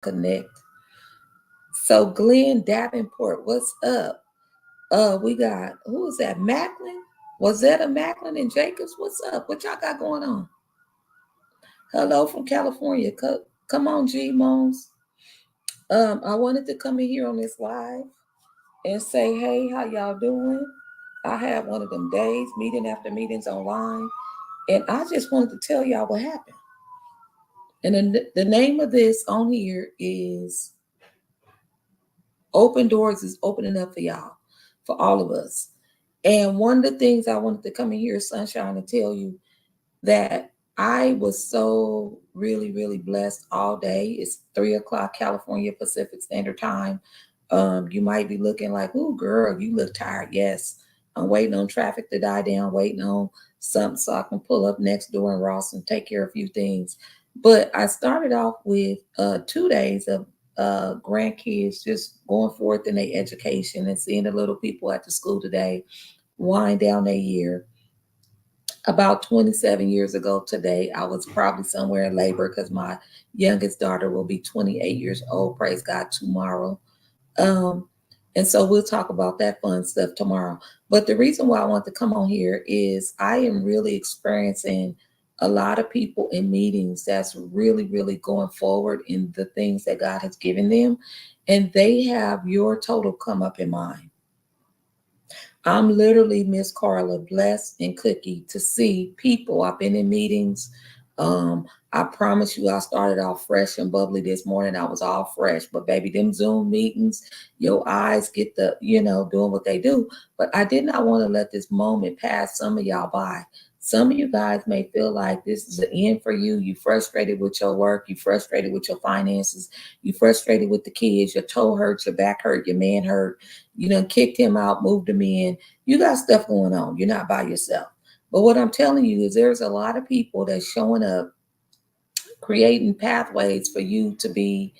connect. So Glenn Davenport, what's up? We got, who is that? Macklin? Was that a Macklin and Jacobs? What's up? What y'all got going on? Hello from California. Come on, G Moans. I wanted to come in here on this live and say, hey, how y'all doing? I had one of them days, meeting after meetings online, and I just wanted to tell y'all what happened. And the name of this on here is Open Doors is opening up for y'all, for all of us. And one of the things I wanted to come in here, Sunshine, and tell you that I was so really, really blessed all day. It's 3 o'clock California Pacific Standard Time. You might be looking like, oh, girl, you look tired. Yes, I'm waiting on traffic to die down, waiting on something so I can pull up next door in Ross and take care of a few things. But I started off with 2 days of grandkids just going forth in their education and seeing the little people at the school today wind down their year. About 27 years ago today, I was probably somewhere in labor because my youngest daughter will be 28 years old, praise God, tomorrow. Um, and so we'll talk about that fun stuff tomorrow. But the reason why I want to come on here is I am really experiencing a lot of people in meetings that's really, really going forward in the things that God has given them. And they have your total come up in mind. I'm literally, Miss Carla, blessed and cookie to see people. I've been in meetings. I promise you, I started off fresh and bubbly this morning. I was all fresh, but baby, them Zoom meetings, your eyes get the, doing what they do. But I did not want to let this moment pass some of y'all by. Some of you guys may feel like this is the end for you. You frustrated with your work. You frustrated with your finances. You frustrated with the kids. Your toe hurts. Your back hurt. Your man hurt. You done kicked him out, moved him in. You got stuff going on. You're not by yourself. But what I'm telling you is there's a lot of people that's showing up, creating pathways for you to be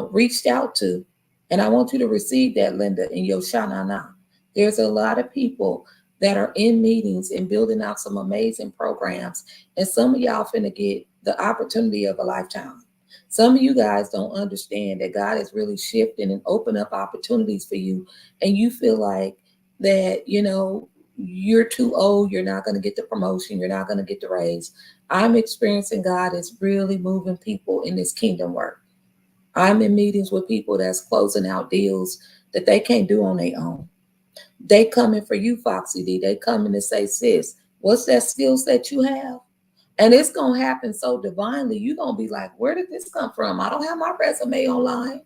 reached out to. And I want you to receive that, Linda, in your shanana. There's a lot of people that are in meetings and building out some amazing programs. And some of y'all finna get the opportunity of a lifetime. Some of you guys don't understand that God is really shifting and open up opportunities for you. And you feel like that, you're too old, you're not going to get the promotion, you're not going to get the raise. I'm experiencing God is really moving people in this kingdom work. I'm in meetings with people that's closing out deals that they can't do on their own. They coming for you, Foxy D. They coming to say, sis, what's that skill set you have? And it's going to happen so divinely. You're going to be like, where did this come from? I don't have my resume online.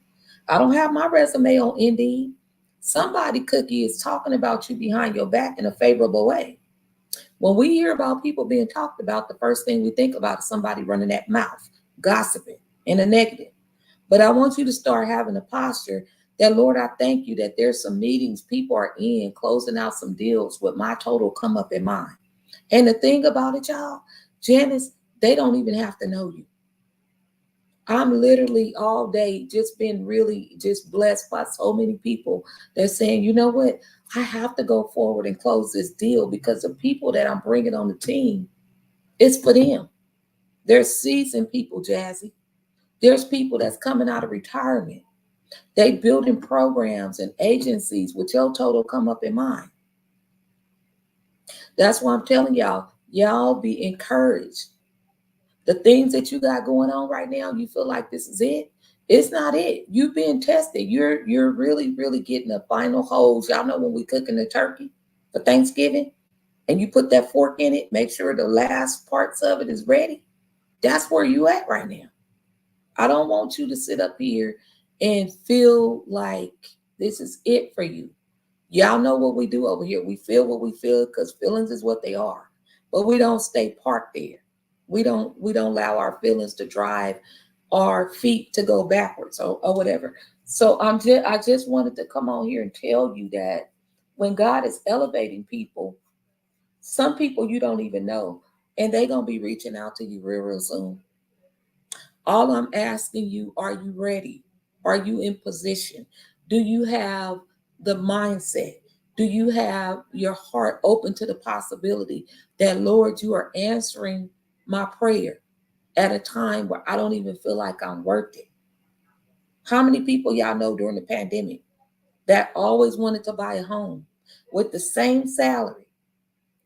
I don't have my resume on Indeed. Somebody, Cookie, is talking about you behind your back in a favorable way. When we hear about people being talked about, the first thing we think about is somebody running that mouth, gossiping in a negative. But I want you to start having a posture that, Lord, I thank you that there's some meetings people are in, closing out some deals with my total come up in mind. And the thing about it, y'all, Janice, they don't even have to know you. I'm literally all day just been really just blessed by so many people that saying, you know what, I have to go forward and close this deal because the people that I'm bringing on the team, it's for them. There's seasoned people, Jazzy. There's people that's coming out of retirement. They building programs and agencies with your total come up in mind. That's why I'm telling y'all be encouraged. The things that you got going on right now, you feel like this is it. It's not it. You've been tested. You're really, really getting the final holes. Y'all know when we cooking the turkey for Thanksgiving and you put that fork in it, make sure the last parts of it is ready. That's where you at right now. I don't want you to sit up here and feel like this is it for you. Y'all know what we do over here. We feel what we feel because feelings is what they are. But we don't stay parked there. We don't allow our feelings to drive our feet to go backwards or whatever. So I just wanted to come on here and tell you that when God is elevating people, some people you don't even know, and they're gonna be reaching out to you real, real soon. All I'm asking you, are you ready? Are you in position? Do you have the mindset? Do you have your heart open to the possibility that, Lord, you are answering my prayer at a time where I don't even feel like I'm worth it? How many people y'all know during the pandemic that always wanted to buy a home with the same salary?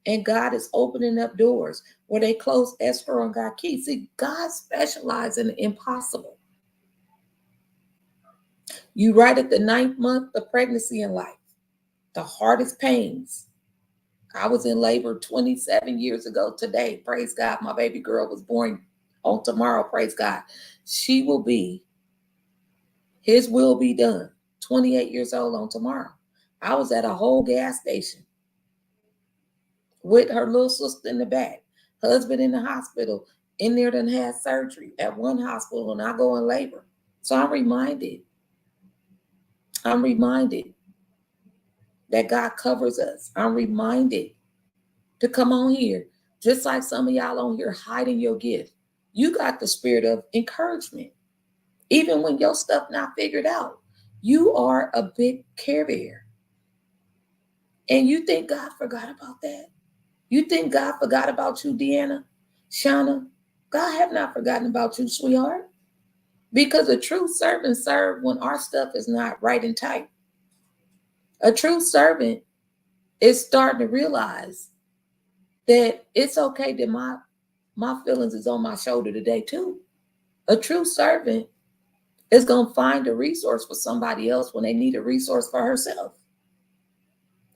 And God is opening up doors where they closed escrow and got keys. See, God specializes in the impossible. You right at the 9th month of pregnancy in life, the hardest pains. I was in labor 27 years ago today. Praise God. My baby girl was born on tomorrow. Praise God. She will be, his will be done. 28 years old on tomorrow. I was at a whole gas station with her little sister in the back, husband in the hospital, in there done had surgery at one hospital, and I go in labor. So I'm reminded that God covers us. I'm reminded to come on here, just like some of y'all on here hiding your gift. You got the spirit of encouragement. Even when your stuff not figured out, you are a big carrier. And you think God forgot about that? You think God forgot about you, Deanna, Shauna? God have not forgotten about you, sweetheart. Because a true servant serves when our stuff is not right and tight. A true servant is starting to realize that it's okay that my feelings is on my shoulder today too. A true servant is going to find a resource for somebody else when they need a resource for herself.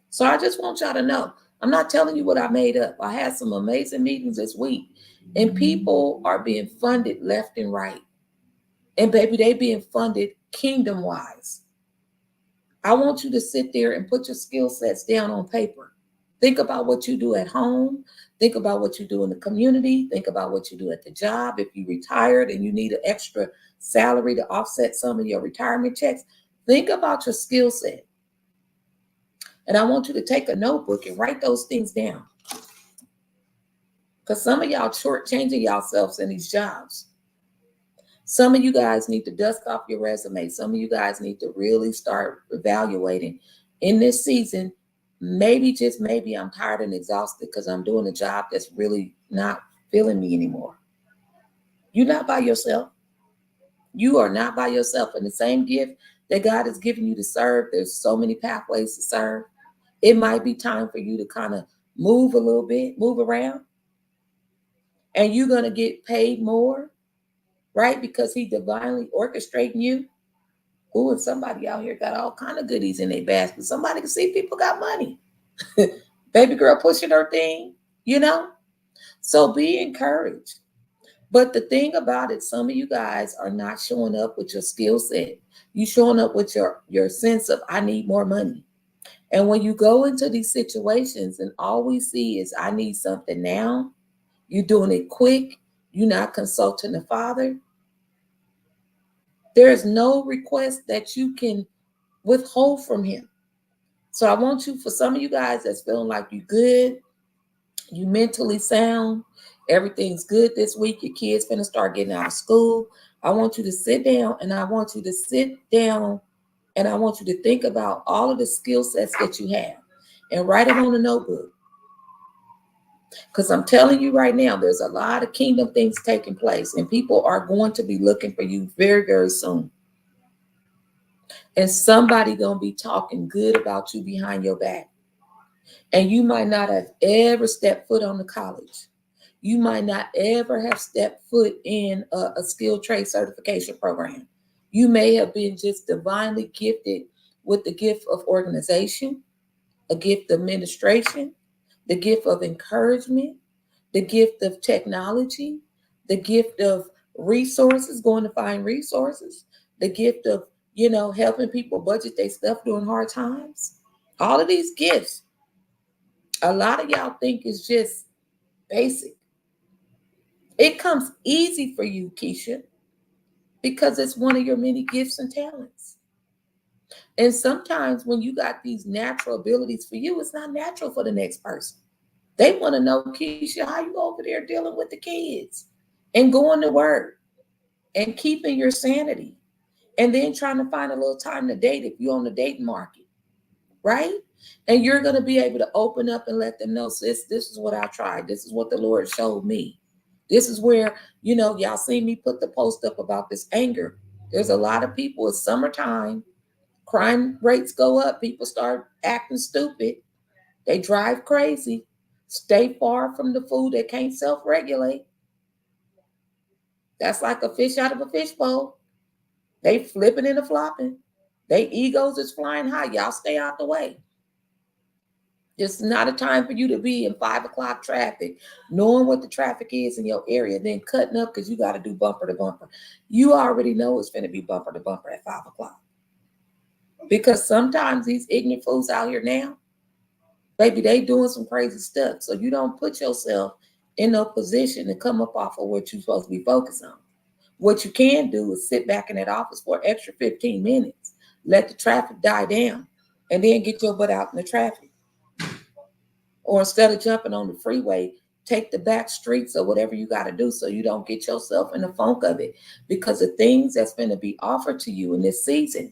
So I just want y'all to know, I'm not telling you what I made up. I had some amazing meetings this week, and people are being funded left and right. And baby, they being funded kingdom-wise. I want you to sit there and put your skill sets down on paper. Think about what you do at home. Think about what you do in the community. Think about what you do at the job. If you retired and you need an extra salary to offset some of your retirement checks, think about your skill set. And I want you to take a notebook and write those things down. Because some of y'all shortchanging yourselves in these jobs. Some of you guys need to dust off your resume. Some of you guys need to really start evaluating in this season. Maybe, just maybe, I'm tired and exhausted because I'm doing a job that's really not filling me anymore. You're not by yourself. You are not by yourself. And the same gift that God has given you to serve, there's so many pathways to serve. It might be time for you to kind of move a little bit, move around. And you're going to get paid more, right? Because he divinely orchestrating you. Ooh, and somebody out here got all kind of goodies in their basket. Somebody can see people got money. Baby girl pushing her thing, you know? So be encouraged. But the thing about it, some of you guys are not showing up with your skill set. You showing up with your sense of, I need more money. And when you go into these situations and all we see is, I need something now, you're doing it quick, you're not consulting the Father, there's no request that you can withhold from him. So I want you, for some of you guys that's feeling like you're good, you mentally sound, everything's good this week, your kids finna start getting out of school, I want you to sit down and I want you to think about all of the skill sets that you have and write it on a notebook. Because I'm telling you right now, there's a lot of kingdom things taking place and people are going to be looking for you very, very soon. And somebody going to be talking good about you behind your back. And you might not have ever stepped foot on the college. You might not ever have stepped foot in a skilled trade certification program. You may have been just divinely gifted with the gift of organization, a gift of administration, the gift of encouragement, the gift of technology, the gift of resources, going to find resources, the gift of, helping people budget their stuff during hard times. All of these gifts, a lot of y'all think is just basic. It comes easy for you, Keisha, because it's one of your many gifts and talents. And sometimes when you got these natural abilities for you, it's not natural for the next person. They want to know, Keisha, how you over there dealing with the kids and going to work and keeping your sanity and then trying to find a little time to date if you're on the dating market, right? And you're going to be able to open up and let them know, sis, this is what I tried. This is what the Lord showed me. This is where, y'all seen me put the post up about this anger There's a lot of people, it's summertime, crime rates go up, people start acting stupid, they drive crazy, stay far from the food, they can't self-regulate. That's like a fish out of a fishbowl. They flipping and a flopping. They egos is flying high. Y'all stay out the way. It's not a time for you to be in 5 o'clock traffic, knowing what the traffic is in your area, then cutting up because you got to do bumper to bumper. You already know it's going to be bumper to bumper at 5 o'clock. Because sometimes these ignorant fools out here now, baby, they doing some crazy stuff. So you don't put yourself in no position to come up off of what you're supposed to be focused on. What you can do is sit back in that office for an extra 15 minutes, let the traffic die down, and then get your butt out in the traffic. Or instead of jumping on the freeway, take the back streets or whatever you got to do so you don't get yourself in the funk of it. Because the things that's going to be offered to you in this season,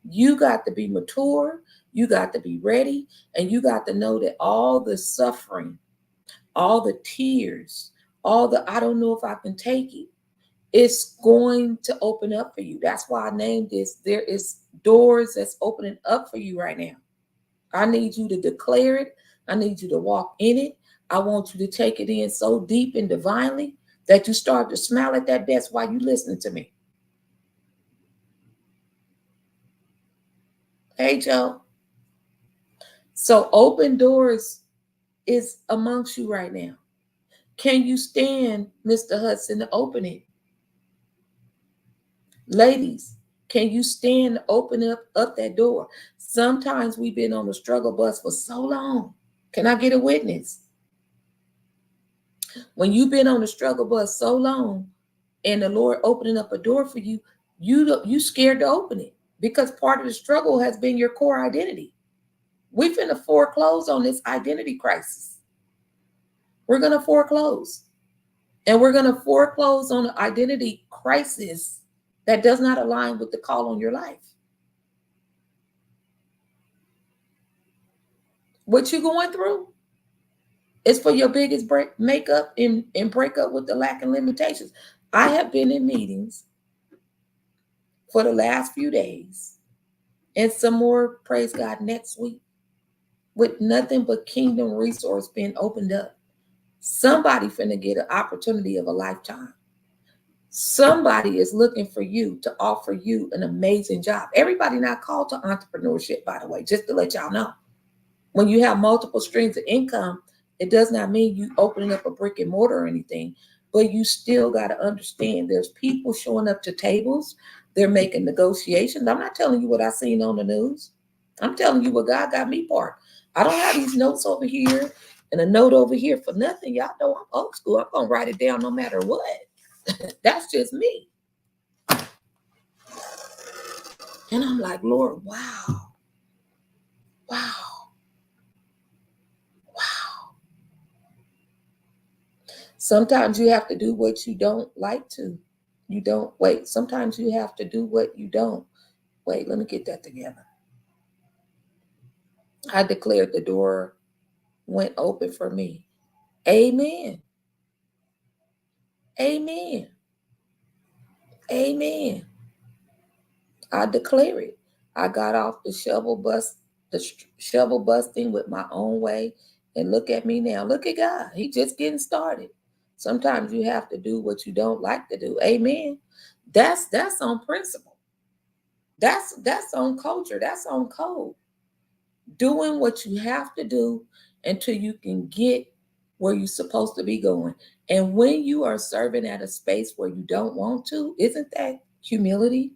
you got to be mature, you got to be ready, and you got to know that all the suffering, all the tears, all the I don't know if I can take it, it's going to open up for you. That's why I named this. There is doors that's opening up for you right now. I need you to declare it. I need you to walk in it. I want you to take it in so deep and divinely that you start to smile at that desk while you listening to me. Hey, Joe. So open doors is amongst you right now. Can you stand, Mr. Hudson, to open it? Ladies, can you stand to open up that door? Sometimes we've been on the struggle bus for so long. Can I get a witness? When you've been on the struggle bus so long and the Lord opening up a door for you, you scared to open it because part of the struggle has been your core identity. We finna foreclose on this identity crisis. We're going to foreclose. And we're going to foreclose on an identity crisis that does not align with the call on your life. What you going through is for your biggest make up and break up with the lack and limitations. I have been in meetings for the last few days and some more, praise God, next week with nothing but kingdom resource being opened up. Somebody finna get an opportunity of a lifetime. Somebody is looking for you to offer you an amazing job. Everybody not called to entrepreneurship, by the way, just to let y'all know. When you have multiple streams of income, it does not mean you opening up a brick and mortar or anything, but you still got to understand there's people showing up to tables. They're making negotiations. I'm not telling you what I seen on the news. I'm telling you what God got me for. I don't have these notes over here and a note over here for nothing. Y'all know I'm old school. I'm going to write it down no matter what. That's just me. And I'm like, Lord, wow. Wow. Wow. Sometimes you have to do what you don't like to. You don't wait. Sometimes you have to do what you don't. Wait, let me get that together. I declared the door went open for me. Amen. Amen. Amen. I declare it. I got off the shovel busting with my own way. And look at me now. Look at God. He just getting started. Sometimes you have to do what you don't like to do. Amen. That's on principle. That's on culture. That's on code. Doing what you have to do until you can get where you're supposed to be going. And when you are serving at a space where you don't want to, isn't that humility?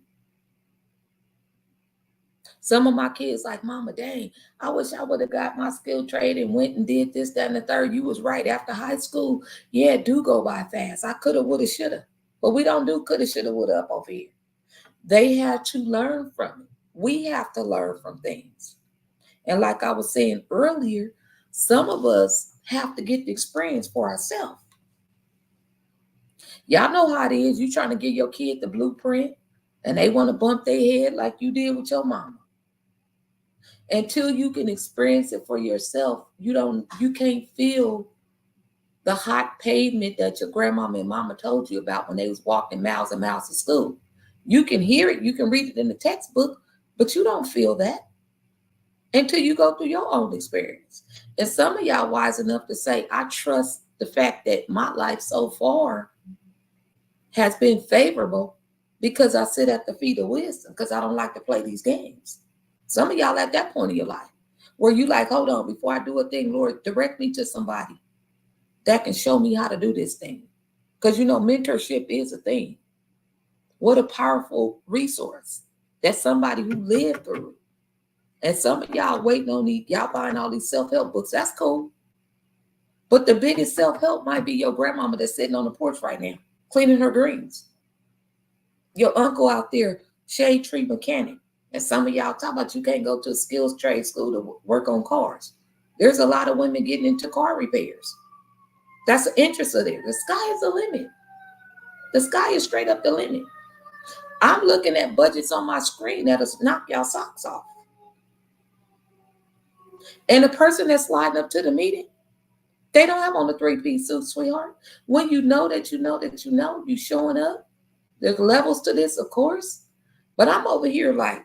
Some of my kids like, Mama, dang, I wish I would have got my skill trade and went and did this, that, and the third. You was right. After high school, yeah, it do go by fast. I coulda, woulda, shoulda. But we don't do coulda, shoulda, woulda up over here. They had to learn from it. We have to learn from things. And like I was saying earlier, some of us have to get the experience for ourselves. Y'all know how it is. You trying to give your kid the blueprint and they want to bump their head like you did with your mama. Until you can experience it for yourself, you can't feel the hot pavement that your grandmama and mama told you about when they was walking miles and miles to school. You can hear it, you can read it in the textbook, but you don't feel that until you go through your own experience. And some of y'all wise enough to say, I trust the fact that my life so far has been favorable because I sit at the feet of wisdom, because I don't like to play these games. Some of y'all at that point of your life where you like, hold on, before I do a thing, Lord, direct me to somebody that can show me how to do this thing. Because mentorship is a thing. What a powerful resource. That's somebody who lived through it. And some of y'all waiting on y'all buying all these self-help books. That's cool. But the biggest self-help might be your grandmama that's sitting on the porch right now, cleaning her greens. Your uncle out there, shade tree mechanic. And some of y'all talk about you can't go to a skills trade school to work on cars. There's a lot of women getting into car repairs. That's the interest of there. The sky is the limit. The sky is straight up the limit. I'm looking at budgets on my screen that'll knock y'all socks off. And the person that's sliding up to the meeting, they don't have on a three-piece suit, sweetheart. When you know that you showing up. There's levels to this, of course. But I'm over here like,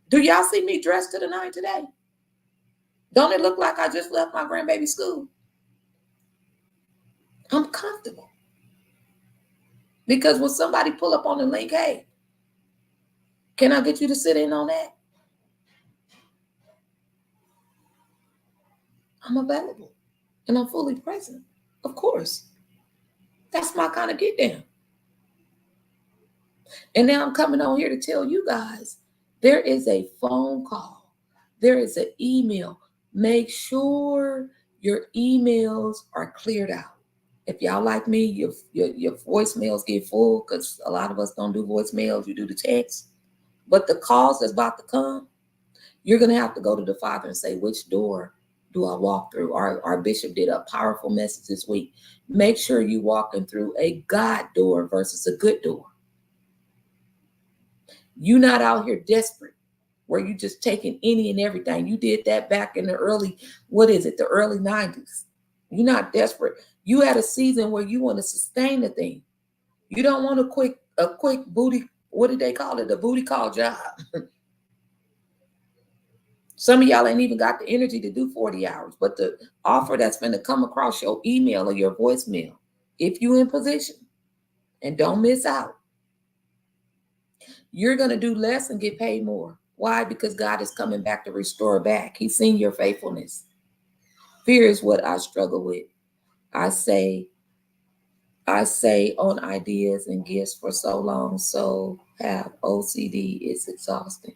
do y'all see me dressed to the nine today? Don't it look like I just left my grandbaby school? I'm comfortable. Because when somebody pull up on the link, hey, can I get you to sit in on that? I'm available and I'm fully present. Of course. That's my kind of get down. And now I'm coming on here to tell you guys, there is a phone call. There is an email. Make sure your emails are cleared out. If y'all like me, your voicemails get full because a lot of us don't do voicemails. You do the text. But the calls that's about to come, you're going to have to go to the Father and say, which door do I walk through? Our bishop did a powerful message this week. Make sure you're walking through a God door versus a good door. You're not out here desperate where you just taking any and everything. You did that back in the early 90s. You're not desperate. You had a season where you want to sustain the thing. You don't want a quick booty, what did they call it? A booty call job. Some of y'all ain't even got the energy to do 40 hours, but the offer that's going to come across your email or your voicemail, if you in position, and don't miss out, you're going to do less and get paid more. Why? Because God is coming back to restore back. He's seen your faithfulness. Fear is what I struggle with. I say on ideas and gifts for so long, so have OCD. It's exhausting.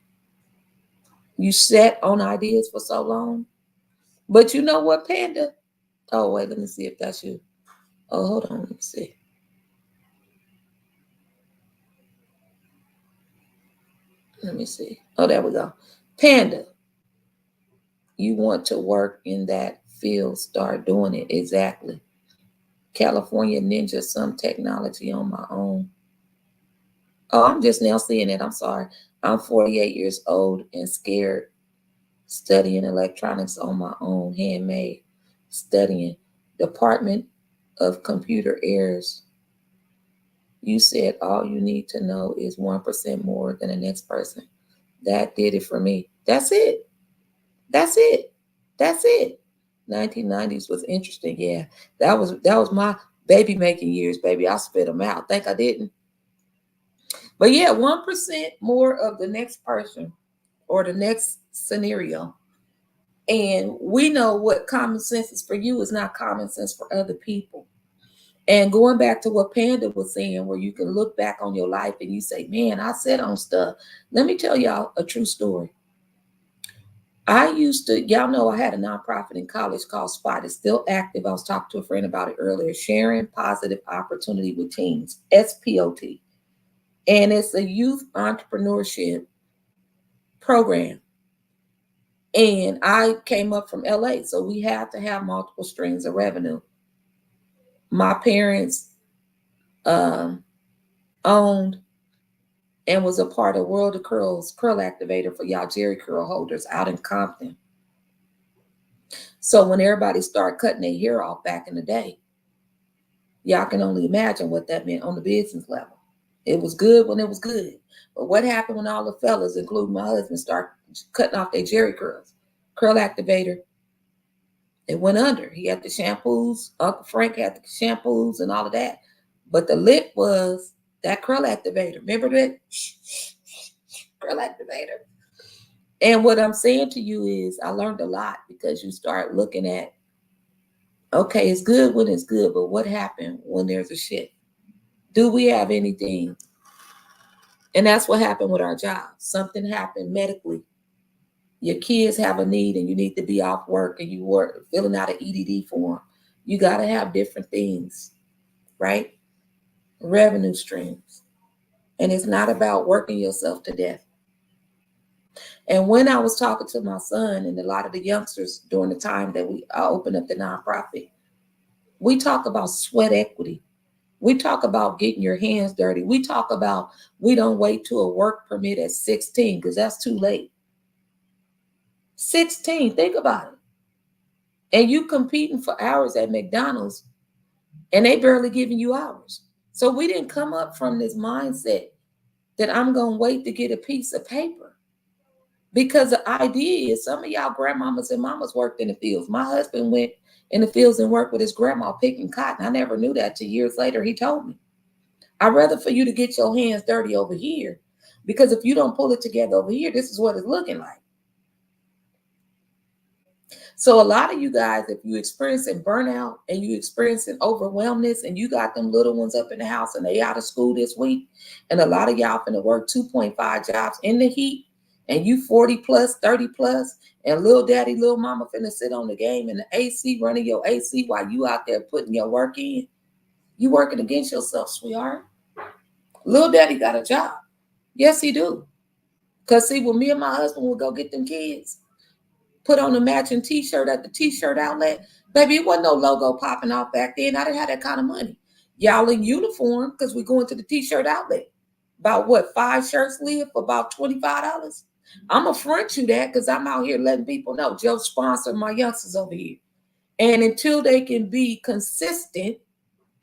You set on ideas for so long. But you know what, Panda? Oh, wait, let me see if that's you. Oh, hold on, let me see. Let me see. Oh, there we go. Panda, you want to work in that field, start doing it. Exactly. California Ninja, some technology on my own. Oh, I'm just now seeing it. I'm sorry. I'm 48 years old and scared, studying electronics on my own, handmade, studying. Department of Computer Errors. You said all you need to know is 1% more than the next person. That did it for me. That's it. That's it. That's it. 1990s was interesting. Yeah, that was my baby making years, baby. I spit them out. Think I didn't. But yeah, 1% more of the next person or the next scenario. And we know what common sense is for you is not common sense for other people. And going back to what Panda was saying, where you can look back on your life and you say, man, I said on stuff. Let me tell y'all a true story. Y'all know I had a nonprofit in college called SPOT. It's still active. I was talking to a friend about it earlier. Sharing Positive Opportunity with Teens, SPOT. And it's a youth entrepreneurship program. And I came up from LA, so we had to have multiple streams of revenue. My parents owned and was a part of World of Curls curl activator for y'all Jerry curl holders out in Compton. So when everybody started cutting their hair off back in the day, y'all can only imagine what that meant on the business level. It was good when it was good. But what happened when all the fellas, including my husband, start cutting off their Jerry curls? Curl activator, it went under. He had the shampoos. Uncle Frank had the shampoos and all of that. But the lick was that curl activator. Remember that? Curl activator. And what I'm saying to you is I learned a lot because you start looking at, okay, it's good when it's good, but what happened when there's a shit? Do we have anything? And that's what happened with our job. Something happened medically. Your kids have a need and you need to be off work and you were filling out an EDD form. You got to have different things, right? Revenue streams. And it's not about working yourself to death. And when I was talking to my son and a lot of the youngsters during the time that I opened up the nonprofit, we talk about sweat equity. We talk about getting your hands dirty. We talk about we don't wait to a work permit at 16 because that's too late. 16, think about it. And you competing for hours at McDonald's and they barely giving you hours. So we didn't come up from this mindset that I'm going to wait to get a piece of paper. Because the idea is some of y'all grandmamas and mamas worked in the fields. My husband went in the fields and worked with his grandma picking cotton. I never knew that till years later he told me. I'd rather for you to get your hands dirty over here because if you don't pull it together over here, this is what it's looking like. So a lot of you guys, if you experiencing burnout and you experiencing overwhelmness and you got them little ones up in the house and they out of school this week, and a lot of y'all finna work 2.5 jobs in the heat, and you 40 plus, 30 plus, and little daddy, little mama finna sit on the game in the AC, running your AC while you out there putting your work in, you working against yourself, sweetheart. Little daddy got a job. Yes, he do. Because see, when me and my husband would go get them kids, put on a matching t-shirt at the t-shirt outlet, baby, it wasn't no logo popping off back then. I didn't have that kind of money. Y'all in uniform because we going to the t-shirt outlet. About what, 5 shirts live for about $25? I'm going to front you that because I'm out here letting people know Joe sponsored my youngsters over here. And until they can be consistent,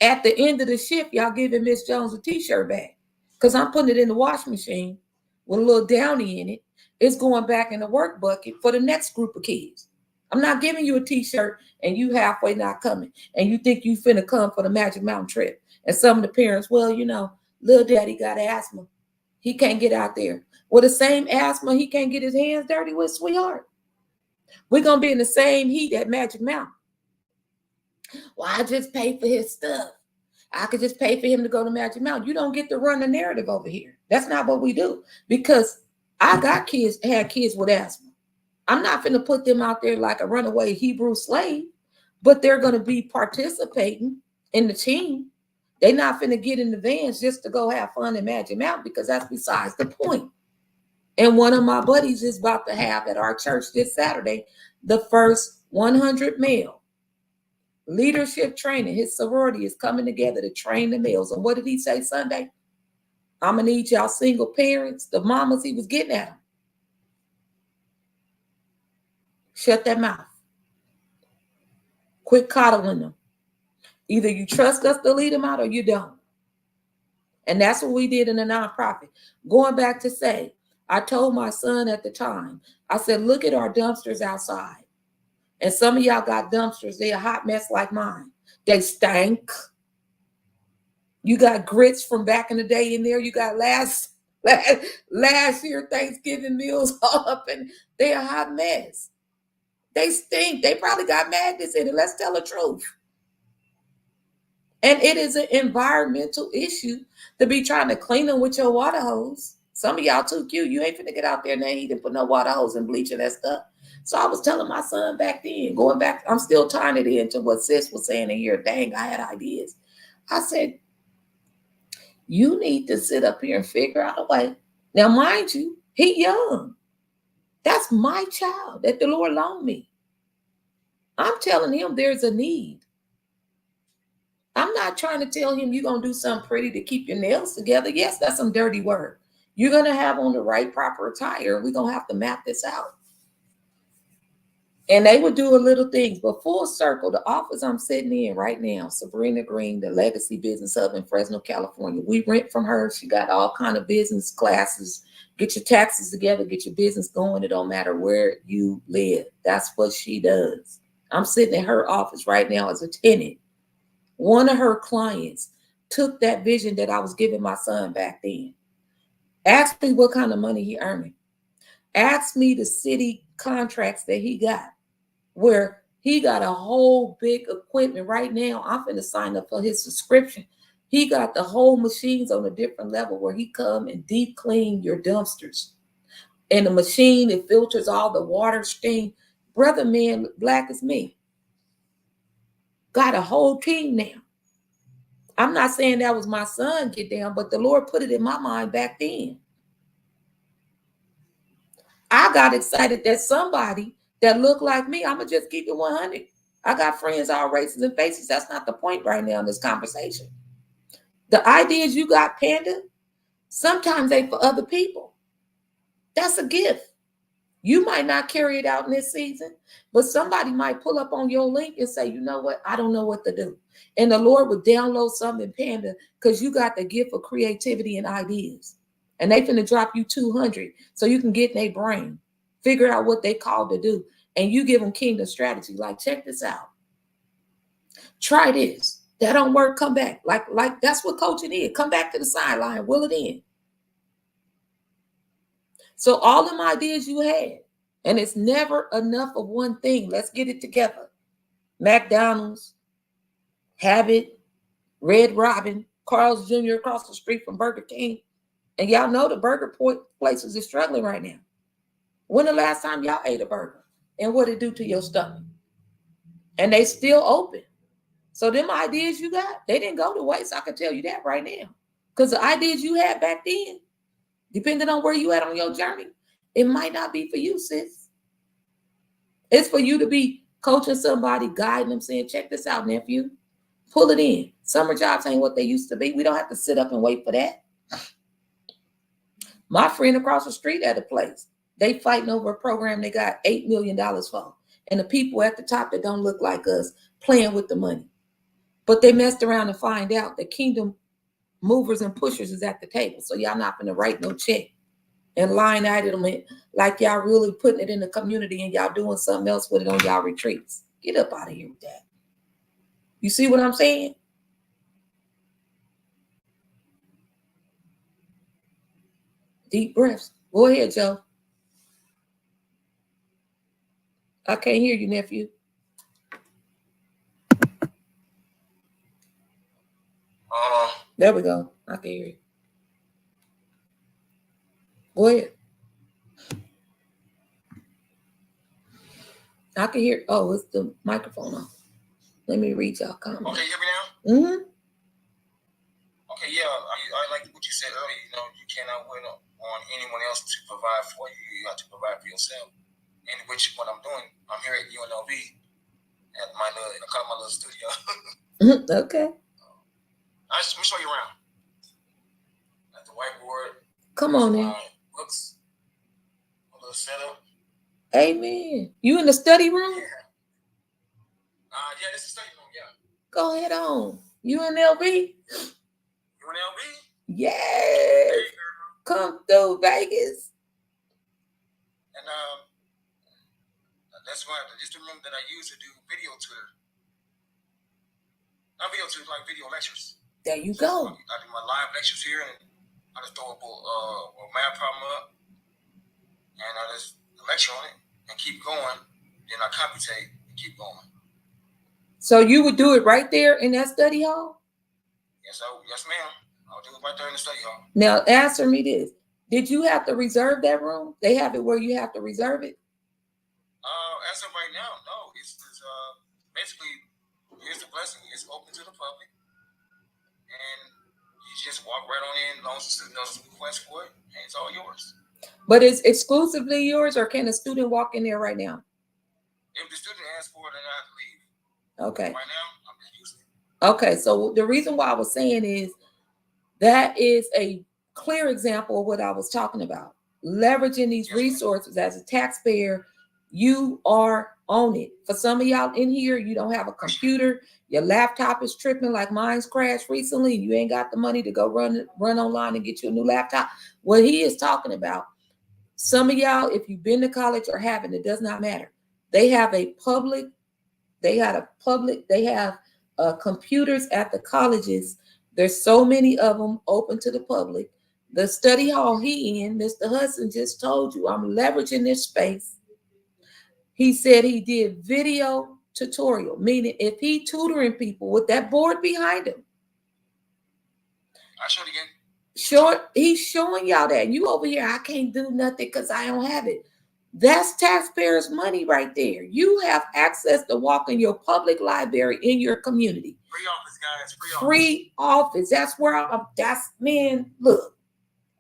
at the end of the shift, y'all giving Miss Jones a t-shirt back because I'm putting it in the washing machine with a little downy in it. It's going back in the work bucket for the next group of kids. I'm not giving you a t-shirt and you halfway not coming and you think you finna come for the Magic Mountain trip. And some of the parents, well, you know, little daddy got asthma. He can't get out there. Well, the same asthma he can't get his hands dirty with, sweetheart. We're going to be in the same heat at Magic Mountain. Well, I just pay for his stuff. I could just pay for him to go to Magic Mountain. You don't get to run the narrative over here. That's not what we do because I got kids, had kids with asthma. I'm not going to put them out there like a runaway Hebrew slave, but they're going to be participating in the team. They're not going to get in the vans just to go have fun in Magic Mountain because that's besides the point. And one of my buddies is about to have at our church this Saturday, the first 100 male leadership training. His sorority is coming together to train the males. And what did he say Sunday? I'm going to need y'all single parents, the mamas he was getting at them. Shut that mouth. Quit coddling them. Either you trust us to lead them out or you don't. And that's what we did in the nonprofit. Going back to say, I told my son at the time, I said, look at our dumpsters outside. And some of y'all got dumpsters. They're a hot mess like mine. They stank. You got grits from back in the day in there. You got last year Thanksgiving meals all up and they're a hot mess. They stink. They probably got madness in it. Let's tell the truth. And it is an environmental issue to be trying to clean them with your water hose. Some of y'all too cute. You ain't finna get out there in that heat and put no water hose and bleach and that stuff. So I was telling my son back then, going back, I'm still tying it into what sis was saying in here. Dang, I had ideas. I said, you need to sit up here and figure out a way. Now, mind you, he young. That's my child that the Lord loaned me. I'm telling him there's a need. I'm not trying to tell him you're going to do something pretty to keep your nails together. Yes, that's some dirty work. You're going to have on the right proper attire. We're going to have to map this out. And they would do a little things, but full circle, the office I'm sitting in right now, Sabrina Green, the Legacy Business Hub in Fresno, California. We rent from her. She got all kind of business classes. Get your taxes together, get your business going. It don't matter where you live. That's what she does. I'm sitting in her office right now as a tenant. One of her clients took that vision that I was giving my son back then. Asked me what kind of money he earning. Asked me the city contracts that he got, where he got a whole big equipment right now. I'm finna sign up for his subscription. He got the whole machines on a different level where he come and deep clean your dumpsters. And the machine, it filters all the water stain. Brother man, black as me. Got a whole team now. I'm not saying that was my son get down, but the Lord put it in my mind back then. I got excited that somebody that looked like me, I'm going to just keep it 100. I got friends, all races and faces. That's not the point right now in this conversation. The ideas you got, Panda, sometimes they for other people. That's a gift. You might not carry it out in this season, but somebody might pull up on your link and say, you know what? I don't know what to do. And the Lord would download something, Panda, because you got the gift of creativity and ideas. And they finna drop you 200 so you can get in their brain, figure out what they called to do. And you give them kingdom strategy. Like, check this out. Try this. That don't work, come back. Like that's what coaching is. Come back to the sideline, will it in. So all them ideas you had, and it's never enough of one thing. Let's get it together. McDonald's, Habit, Red Robin, Carl's Jr. across the street from Burger King. And y'all know the burger places are struggling right now. When the last time y'all ate a burger? And what it do to your stomach? And they still open. So them ideas you got, they didn't go to waste. I can tell you that right now. Because the ideas you had back then, depending on where you at on your journey, it might not be for you, sis. It's for you to be coaching somebody, guiding them, saying, check this out, nephew. Pull it in. Summer jobs ain't what they used to be. We don't have to sit up and wait for that. My friend across the street at a place, they fighting over a program they got $8 million for. And the people at the top that don't look like us playing with the money. But they messed around and find out that Kingdom Movers and Pushers is at the table. So y'all not gonna write no check and line item it like y'all really putting it in the community and y'all doing something else with it on y'all retreats. Get up out of here with that. You see what I'm saying? Deep breaths. Go ahead, Joe. I can't hear you, nephew. There we go. I can hear you. Go ahead. I can hear. Oh, it's the microphone on. Let me read y'all comments. Okay, you hear me now? Mm-hmm. Okay, yeah. I like what you said earlier. You know, you cannot wait on anyone else to provide for you. You have to provide for yourself. And which what I'm doing, I'm here at UNLV at my little studio. Okay. Let me show you around. At the whiteboard. Come on in. Books. A little setup. Amen. You in the study room? Yeah. Yeah, this is the study room, yeah. Go ahead on. UNLV? UNLV? Yes. Come through Vegas. And that's why this is the room that I use to do video tutor. Not video tutor, like video lectures. There you go. I do my live lectures here, and I just throw a math problem up, and I just lecture on it and keep going. Then I copy tape and keep going. So you would do it right there in that study hall? Yes, ma'am. I'll do it right there in the study hall. Now, answer me this. Did you have to reserve that room? They have it where you have to reserve it? As of right now, no. It's basically, here's the blessing. It's open to the public. And you just walk right on in, as long as the student doesn't request for it, and it's all yours. But it's exclusively yours, or can a student walk in there right now? If the student asks for it, then I have to leave. Okay. Right now, I'm just using it. Okay, so the reason why I was saying is that is a clear example of what I was talking about. Leveraging these resources as a taxpayer, You are on it. For some of y'all in here, you don't have a computer. Your laptop is tripping like mine's crashed recently. You ain't got the money to go run online and get you a new laptop. What he is talking about, some of y'all, if you've been to college or haven't, it does not matter. They have computers at the colleges. There's so many of them open to the public. The study hall he in, Mr. Hudson just told you, I'm leveraging this space. He said he did video tutorial, meaning if he tutoring people with that board behind him. I showed again. He's showing y'all that. You over here, I can't do nothing because I don't have it. That's taxpayers' money right there. You have access to walk in your public library in your community. Free office, guys. Free office. That's where man, look.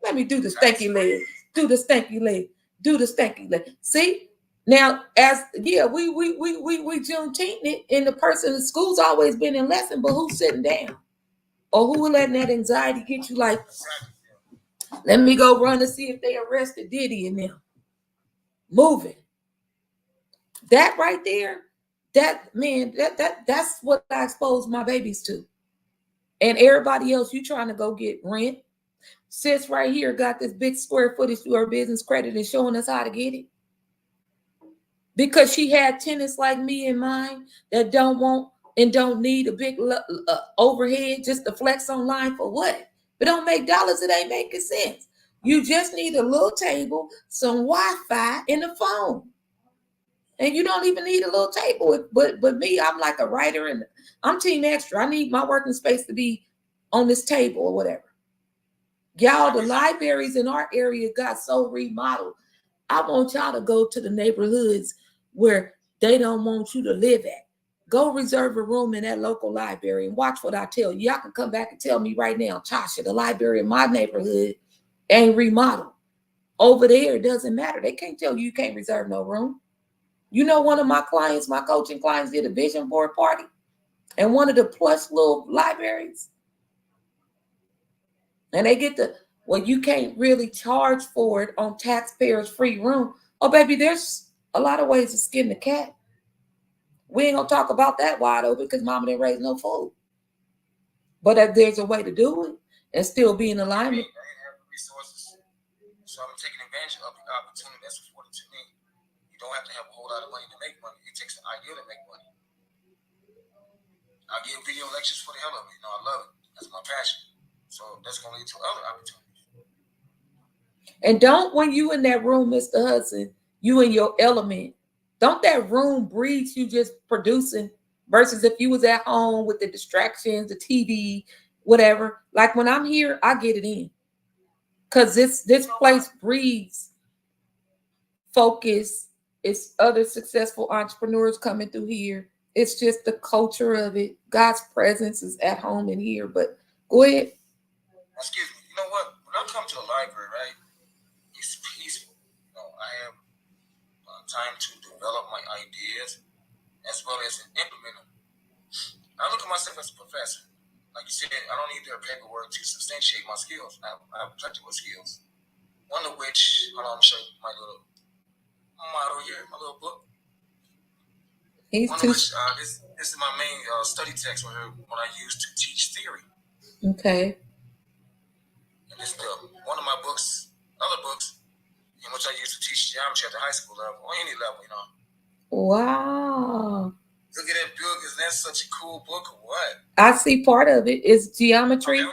Let me do the stanky leg. Do the stanky leg. Do the stanky leg. See? Now, we Juneteenth it, and the person in school's always been in lesson, but who's sitting down? Or who letting that anxiety get you like, let me go run to see if they arrested Diddy and them. Moving. That right there, that's what I expose my babies to. And everybody else, you trying to go get rent. Sis right here got this big square footage through her business credit and showing us how to get it. Because she had tenants like me in mind that don't want and don't need a big overhead just to flex online for what? If it don't make dollars, it ain't making sense. You just need a little table, some Wi-Fi, and a phone. And you don't even need a little table. But me, I'm like a writer and I'm team extra. I need my working space to be on this table or whatever. Y'all, the libraries in our area got so remodeled. I want y'all to go to the neighborhoods where they don't want you to live at. Go reserve a room in that local library and watch what I tell you. Y'all can come back and tell me right now, Tasha, the library in my neighborhood ain't remodeled. Over there, it doesn't matter. They can't tell you can't reserve no room. You know, one of my clients, my coaching clients, did a vision board party in one of the plush little libraries. And they get you can't really charge for it on taxpayers' free room. Oh, baby, there's a lot of ways to skin the cat. We ain't gonna talk about that wide open because mama didn't raise no food. But if there's a way to do it and still be in alignment. I didn't have the resources, so I'm taking advantage of the opportunity that's afforded to me. You don't have to have a whole lot of money to make money. It takes an idea to make money. I give video lectures for the hell of it. I love it. That's my passion. So that's gonna lead to other opportunities. And don't, when you in that room, Mr. Hudson, you in your element. Don't that room breathe you just producing versus if you was at home with the distractions, the TV, whatever. Like when I'm here, I get it in. Because this place breathes focus. It's other successful entrepreneurs coming through here. It's just the culture of it. God's presence is at home in here. But go ahead. Excuse me. You know what? When I come to a library, right, it's peaceful. I have time to develop my ideas as well as implement them. I look at myself as a professor. Like you said, I don't need their paperwork to substantiate my skills. I have practical skills. One of which, hold on, I'm showing you my little model here, my little book. This is my main study text when I use to teach theory. Okay. And this is one of my books, other books, in which I used to teach geometry at the high school level or any level, Wow. Look at that book. Is that such a cool book or what? I see part of it is geometry. Okay,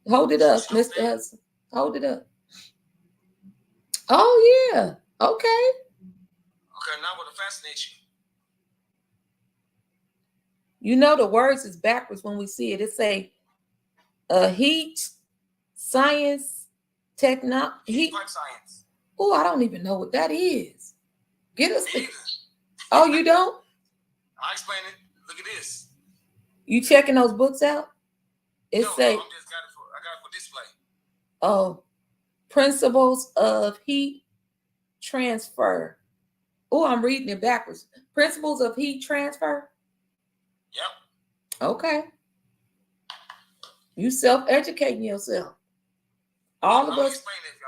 hold it up, Mr. Hudson. Hold it up. Oh, yeah. Okay. Okay, now what fascinates you? You know the words is backwards when we see it. It say heat, science, heat pipe science. Oh, I don't even know what that is. Get us. Oh, you don't? I'll explain it. Look at this. You checking those books out? It no, say. I got it for display. Oh, principles of heat transfer. Oh, I'm reading it backwards. Principles of heat transfer. Yep. Okay. You self-educating yourself. All of us. Explain it if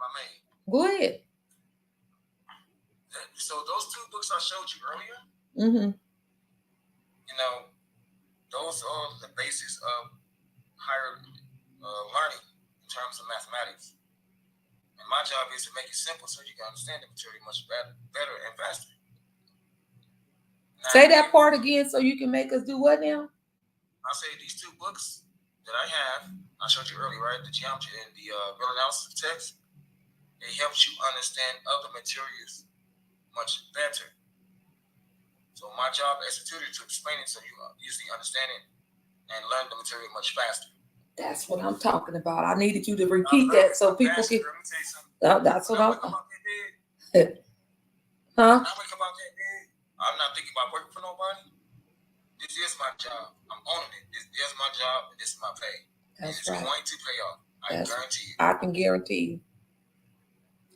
I may. Go ahead. So those 2 books I showed you earlier, Mm-hmm. you know, those are the basis of higher learning in terms of mathematics. And my job is to make it simple so you can understand the material much better and faster. Now, Say that part again so you can make us do what now? I'll say these 2 books that I have, I showed you earlier, right? The geometry and the real analysis of text. It helps you understand other materials much better. So my job as a tutor is to explain it so you easily understand it and learn the material much faster. That's what I'm talking about. I needed you to repeat that so people can. Let me tell you something. That's what I'm. Huh? When I wake up out that bed, I'm not thinking about working for nobody. This is my job. I'm owning it. This is my job, and this is my pay. That's it's right. going to pay off. I guarantee you. I can guarantee you.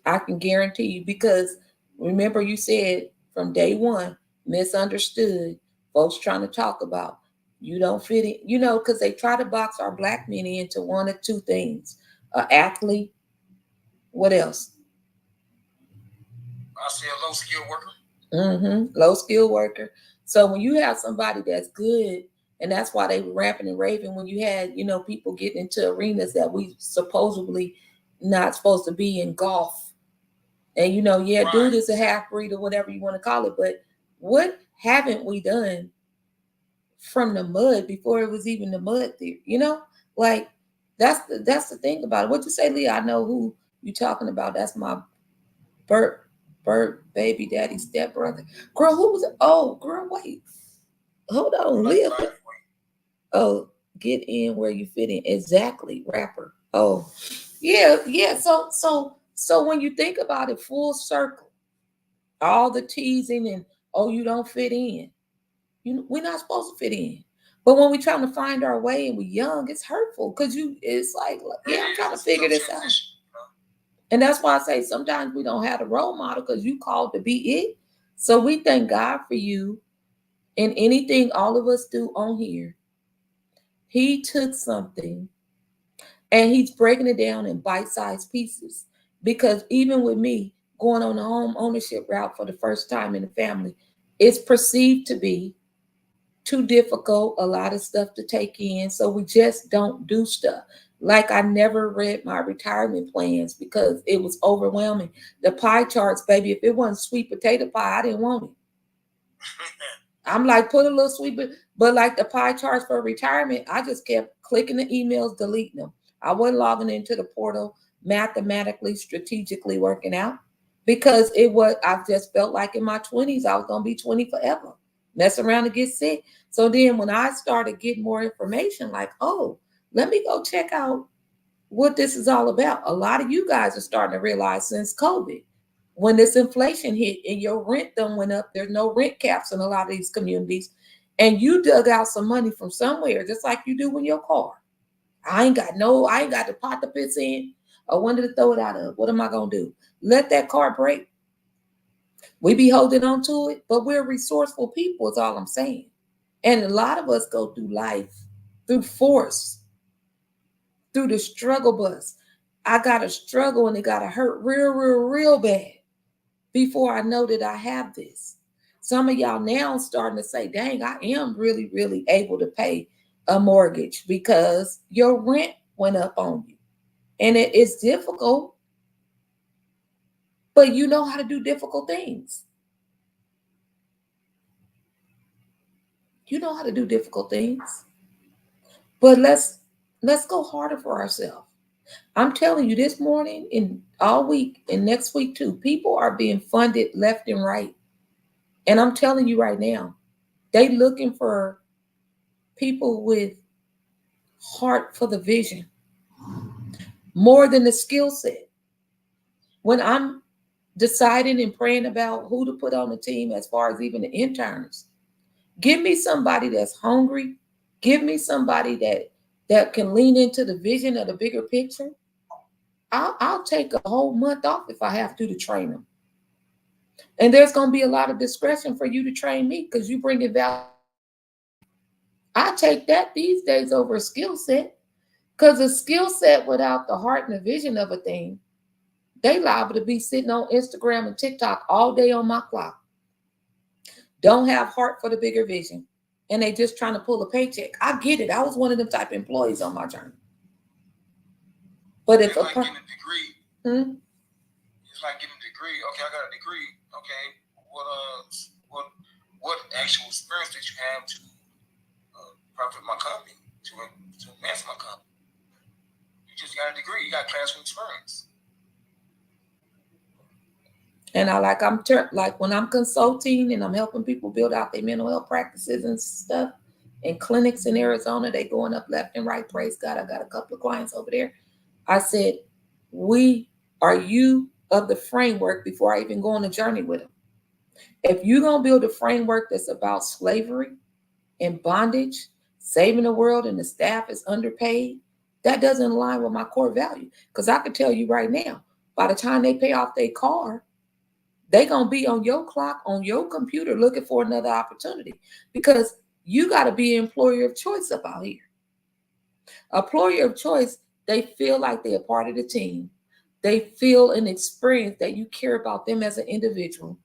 I can guarantee you because remember you said from day one, misunderstood, folks trying to talk about you don't fit in, you know, because they try to box our black men into 1 or 2 things. An athlete, what else? I say a low-skilled worker. Mm-hmm. Low-skilled worker. So when you have somebody that's good, and that's why they were rapping and raving when you had, you know, people getting into arenas that we supposedly not supposed to be in, golf. And, you know, yeah, right. Dude is a half-breed or whatever you want to call it. But what haven't we done from the mud before it was even the mud there? You know, like that's the thing about it. What you say, Leah? I know who you talking about. That's my Bert baby daddy stepbrother. Girl, who was it? Oh, girl, wait. Hold on, Leah. Oh, get in where you fit in. Exactly, rapper. Oh, yeah. So when you think about it, full circle, all the teasing and oh, you don't fit in. We're not supposed to fit in. But when we're trying to find our way and we're young, it's hurtful because it's like, yeah, I'm trying to figure this out. And that's why I say sometimes we don't have a role model because you called to be it. So we thank God for you and anything all of us do on here. He took something and he's breaking it down in bite-sized pieces. Because even with me going on the home ownership route for the first time in the family, it's perceived to be too difficult, a lot of stuff to take in. So we just don't do stuff. Like I never read my retirement plans because it was overwhelming. The pie charts, baby, if it wasn't sweet potato pie, I didn't want it. I'm like, put a little sweet, but like the pie charts for retirement, I just kept clicking the emails, deleting them. I wasn't logging into the portal, mathematically, strategically working out because I just felt like in my 20s, I was going to be 20 forever, mess around and get sick. So then when I started getting more information, like, oh, let me go check out what this is all about. A lot of you guys are starting to realize since COVID, when this inflation hit and your rent done went up, there's no rent caps in a lot of these communities, and you dug out some money from somewhere, just like you do with your car. I ain't got to pot the piss in or when to throw it out of. What am I going to do? Let that car break? We be holding on to it, but we're resourceful people is all I'm saying. And a lot of us go through life through force, through the struggle bus. I got to struggle and it got to hurt real bad before I know that I have this. Some of y'all now starting to say, dang, I am really able to pay a mortgage because your rent went up on you. And it's difficult, but you know how to do difficult things. You know how to do difficult things. But let's go harder for ourselves. I'm telling you, this morning and all week and next week too, people are being funded left and right. And I'm telling you right now, they looking for people with heart for the vision more than the skill set. When I'm deciding and praying about who to put on the team as far as even the interns, give me somebody that's hungry. Give me somebody that can lean into the vision of the bigger picture. I'll take a whole month off if I have to train them. And there's going to be a lot of discretion for you to train me because you bring it value. I take that these days over a skill set because a skill set without the heart and the vision of a thing, They liable to be sitting on Instagram and TikTok all day on my clock. Don't have heart for the bigger vision. And they just trying to pull a paycheck. I get it. I was one of them type of employees on my journey. But if it's like getting a degree, it's like getting a degree. Okay, I got a degree. Okay, what actual experience did you have to profit my company, to advance my company? You just got a degree. You got classroom experience. And like when I'm consulting and I'm helping people build out their mental health practices and stuff in clinics in Arizona, they going up left and right. Praise God. I got a couple of clients over there. I said, are you of the framework before I even go on a journey with them? If you're going to build a framework that's about slavery and bondage, saving the world, and the staff is underpaid, that doesn't align with my core value. Because I can tell you right now, by the time they pay off their car, they're going to be on your clock, on your computer, looking for another opportunity. Because you got to be an employer of choice up out here. Employer of choice, they feel like they're a part of the team. They feel and experience that you care about them as an individual.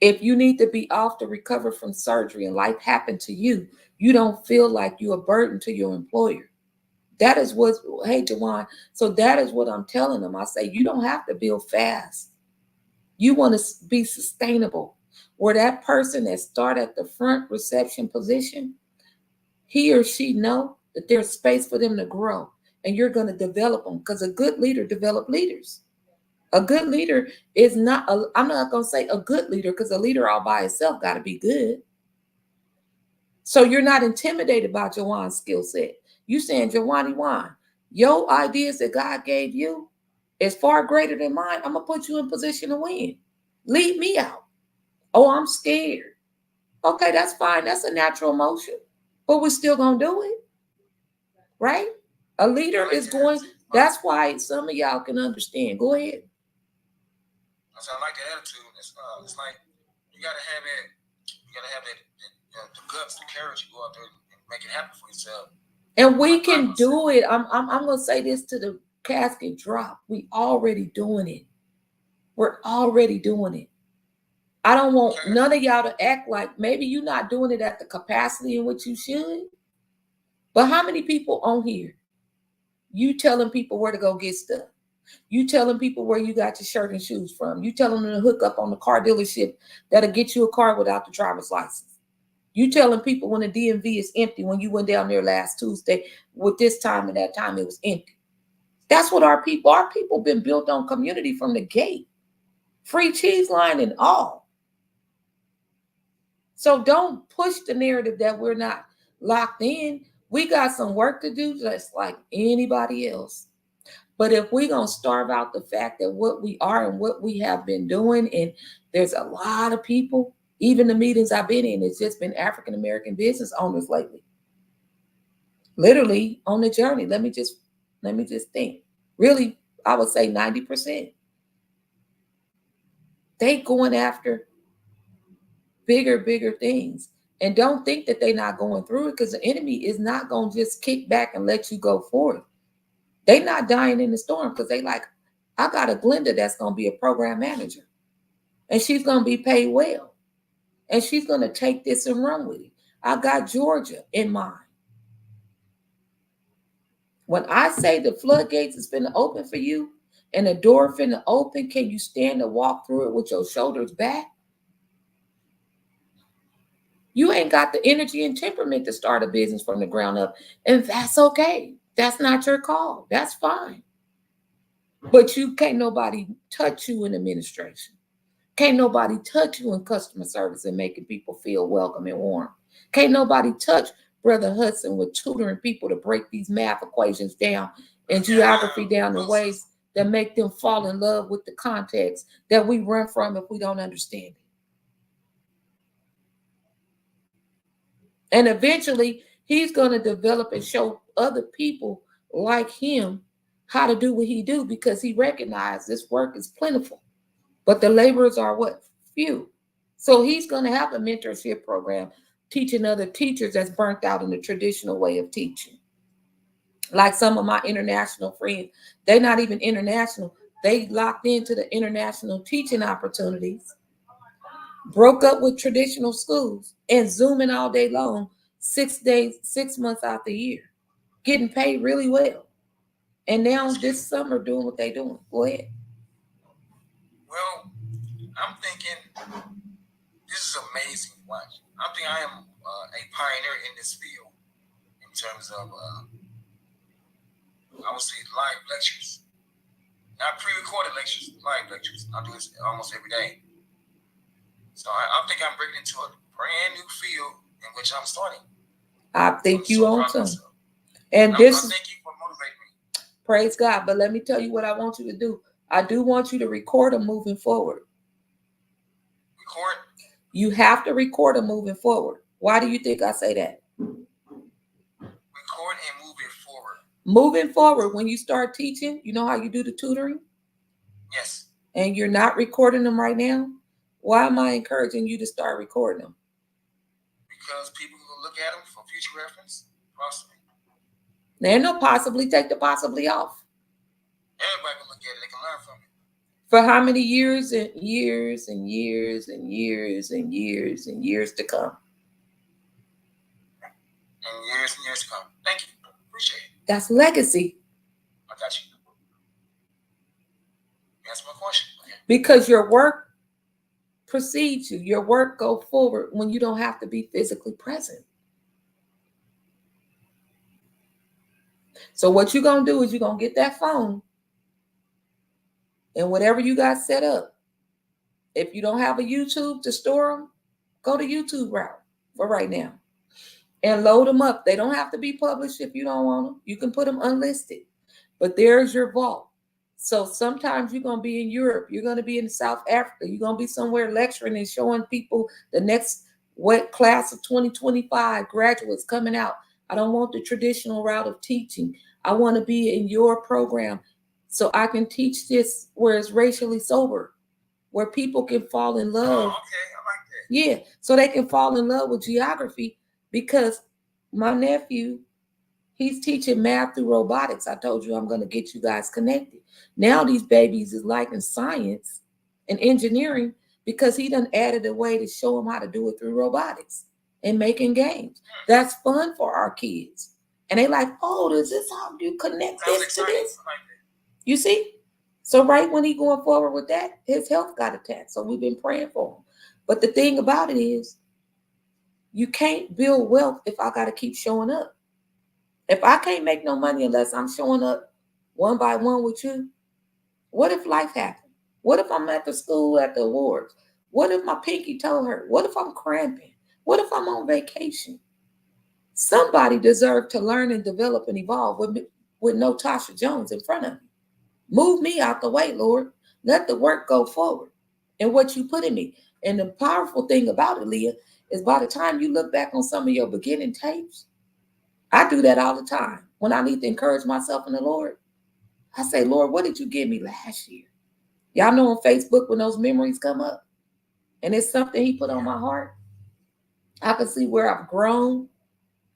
If you need to be off to recover from surgery and life happened to you, you don't feel like you're a burden to your employer. That is what, hey, Jawan, so that is what I'm telling them. I say, you don't have to build fast. You want to be sustainable, where that person that start at the front reception position, he or she know that there's space for them to grow, and you're going to develop them, because a good leader develops leaders. A good leader is not, I'm not going to say a good leader, because a leader all by itself got to be good. So you're not intimidated by Jawan's skill set. You saying, Jawan, your ideas that God gave you is far greater than mine. I'm going to put you in position to win. Leave me out. Oh, I'm scared. Okay, that's fine. That's a natural emotion. But we're still going to do it. Right? A leader is going, that's why some of y'all can understand. Go ahead. So I like the attitude. It's like you gotta have that the guts, the courage to go out there and make it happen for yourself. And we can do it. I'm gonna say this to the casket drop. We already doing it. We're already doing it. I don't want none of y'all to act like maybe you're not doing it at the capacity in which you should. But how many people on here, you telling people where to go get stuff? You telling people where you got your shirt and shoes from? You telling them to hook up on the car dealership that'll get you a car without the driver's license? You telling people when the DMV is empty, when you went down there last Tuesday, with this time and that time it was empty. That's what our people been built on community from the gate. Free cheese line and all. So don't push the narrative that we're not locked in. We got some work to do just like anybody else. But if we're going to starve out the fact that what we are and what we have been doing, and there's a lot of people, even the meetings I've been in, it's just been African-American business owners lately. Literally on the journey. Let me just think. Really, I would say 90%. They going after bigger things. And don't think that they're not going through it, because the enemy is not going to just kick back and let you go forward. They're not dying in the storm, because they like, I got a Glenda that's going to be a program manager. And she's going to be paid well. And she's going to take this and run with it. I got Georgia in mind. When I say the floodgates is finna open for you and the door finna open, can you stand and walk through it with your shoulders back? You ain't got the energy and temperament to start a business from the ground up. And that's okay. That's not your call. That's fine. But you can't nobody touch you in administration. Can't nobody touch you in customer service and making people feel welcome and warm. Can't nobody touch Brother Hudson with tutoring people to break these math equations down and geography down in ways that make them fall in love with the context that we run from if we don't understand it. And eventually, he's going to develop and show other people like him how to do what he do, because he recognized this work is plentiful, but the laborers are what? Few. So he's going to have a mentorship program teaching other teachers that's burnt out in the traditional way of teaching. Like some of my international friends, they're not even international. They locked into the international teaching opportunities, broke up with traditional schools, and zooming all day long, 6 days, 6 months out the year, getting paid really well. And now this summer doing what they doing. Go ahead. Well, I'm thinking this is amazing. Watch. I think I am a pioneer in this field in terms of, I would say, live lectures. Not pre-recorded lectures, live lectures. I do this almost every day. So I think I'm breaking into a brand new field in which I'm starting. I think So you own some. And thank you for motivating me. Praise God. But let me tell you what I want you to do. I do want you to record them moving forward. Record? You have to record them moving forward. Why do you think I say that? Record and move it forward. Moving forward, when you start teaching, you know how you do the tutoring? Yes. And you're not recording them right now? Why am I encouraging you to start recording them? Because people will look at them for future reference, possibly. There no possibly. Take the possibly off. Everybody can look at it. They can learn from it. For how many years and years and years and years and years and years to come? And years to come. Thank you. Appreciate it. That's legacy. I got you. That's my question. Okay. Because your work precedes you. Your work go forward when you don't have to be physically present. So what you're going to do is you're going to get that phone and whatever you got set up. If you don't have a YouTube to store them, go to YouTube route for right now and load them up. They don't have to be published if you don't want them. You can put them unlisted, but there's your vault. So sometimes you're going to be in Europe. You're going to be in South Africa. You're going to be somewhere lecturing and showing people the next class of 2025 graduates coming out. I don't want the traditional route of teaching. I want to be in your program so I can teach this where it's racially sober, where people can fall in love. Oh, okay, I like that. Yeah, so they can fall in love with geography, because my nephew, he's teaching math through robotics. I told you I'm going to get you guys connected. Now these babies is liking science and engineering because he done added a way to show them how to do it through robotics and making games. That's fun for our kids. And they like, oh, does this how you connect this to this? You see? So right when he going forward with that, his health got attacked. So we've been praying for him. But the thing about it is, you can't build wealth if I got to keep showing up. If I can't make no money unless I'm showing up one by one with you, what if life happened? What if I'm at the school at the awards? What if my pinky toe hurt? What if I'm cramping? What if I'm on vacation? Somebody deserved to learn and develop and evolve with no Tasha Jones in front of me. Move me out the way, Lord. Let the work go forward and what you put in me. And the powerful thing about it, Leah, is by the time you look back on some of your beginning tapes, I do that all the time. When I need to encourage myself in the Lord, I say, Lord, what did you give me last year? Y'all know on Facebook when those memories come up and it's something he put on my heart, I can see where I've grown.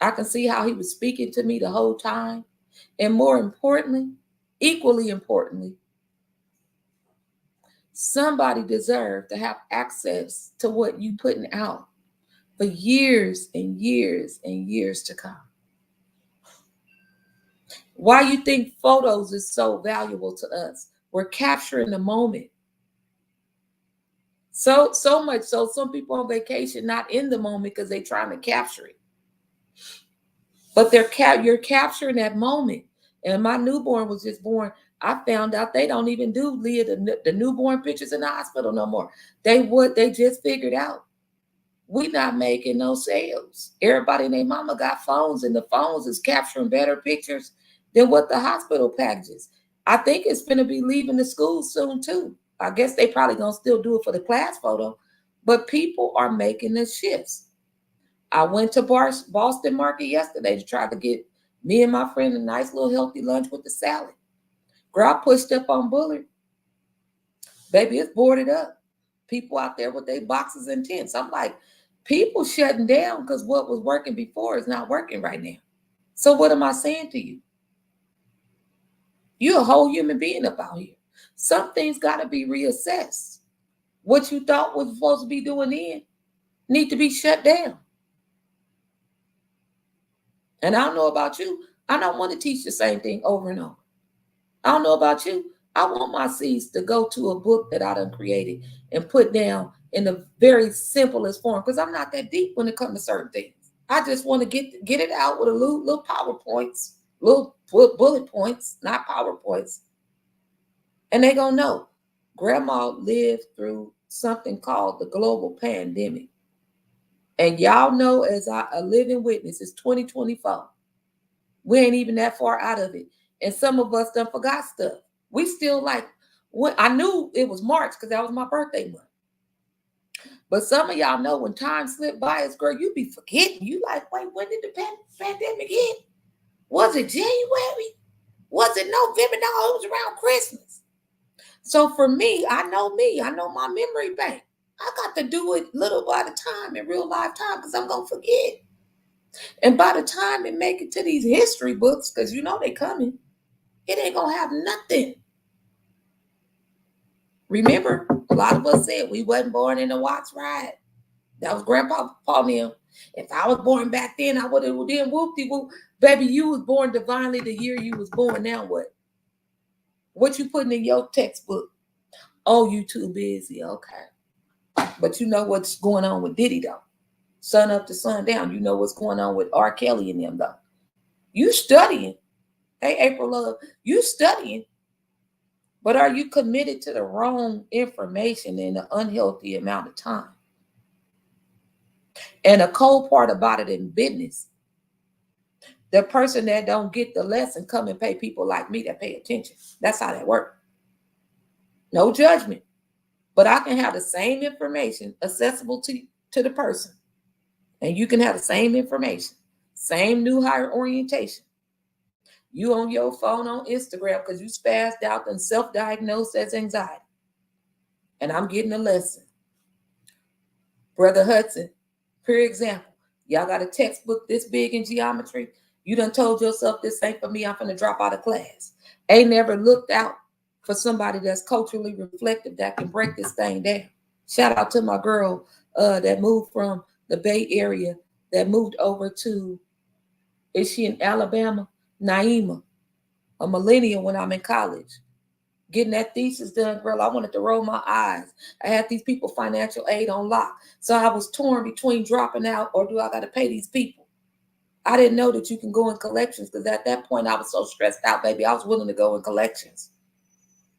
I can see how he was speaking to me the whole time. And more importantly, equally importantly, somebody deserved to have access to what you putting out for years and years and years to come. Why you think photos is so valuable to us? We're capturing the moment. So much so some people on vacation not in the moment because they're trying to capture it. But you're capturing that moment. And my newborn was just born. I found out they don't even do, Leah, the newborn pictures in the hospital no more. They just figured out we not making no sales. Everybody and their mama got phones, and the phones is capturing better pictures than what the hospital packages. I think it's going to be leaving the school soon too. I guess they probably going to still do it for the class photo, but people are making the shifts. I went to Boston Market yesterday to try to get me and my friend a nice little healthy lunch with the salad. Girl, I pushed up on Bullard. Baby, it's boarded up. People out there with their boxes and tents. I'm like, people shutting down because what was working before is not working right now. So what am I saying to you? You're a whole human being up out here. Some things got to be reassessed. What you thought was supposed to be doing then need to be shut down. And I don't know about you. I don't want to teach the same thing over and over. I don't know about you. I want my seeds to go to a book that I done created and put down in the very simplest form, because I'm not that deep when it comes to certain things. I just want to get it out with a little PowerPoints, little bullet points, not PowerPoints. And they gonna know grandma lived through something called the global pandemic. And y'all know, as a living witness, it's 2024. We ain't even that far out of it. And some of us done forgot stuff. We still like, I knew it was March because that was my birthday month. But some of y'all know when time slipped by us, girl, you be forgetting. You like, wait, when did the pandemic hit? Was it January? Was it November? No, it was around Christmas. So for me, I know my memory bank. I got to do it little by the time in real life time, because I'm going to forget. And by the time it make it to these history books, because you know they coming, it ain't going to have nothing. Remember, a lot of us said we wasn't born in a Watts ride. That was Grandpa Paul Neal. If I was born back then, I would have done whoop-de-whoop. Baby, you was born divinely the year you was born. Now what? What you putting in your textbook? Oh, you too busy. Okay. But you know what's going on with Diddy, though. Sun up to sundown. You know what's going on with R. Kelly and them, though. You studying. Hey, April Love, you studying. But are you committed to the wrong information in an unhealthy amount of time? And a cold part about it in business, the person that don't get the lesson come and pay people like me that pay attention. That's how that works. No judgment. But I can have the same information accessible to the person. And you can have the same information, same new hire orientation. You on your phone on Instagram because you spazzed out and self-diagnosed as anxiety. And I'm getting a lesson. Brother Hudson, for example, y'all got a textbook this big in geometry. You done told yourself this ain't for me. I'm finna drop out of class. Ain't never looked out for somebody that's culturally reflective that can break this thing down. Shout out to my girl that moved from the Bay Area, that moved over to, is she in Alabama? Naima, a millennial when I'm in college. Getting that thesis done, girl, I wanted to roll my eyes. I had these people financial aid on lock. So I was torn between dropping out or do I got to pay these people? I didn't know that you can go in collections, because at that point I was so stressed out, baby. I was willing to go in collections.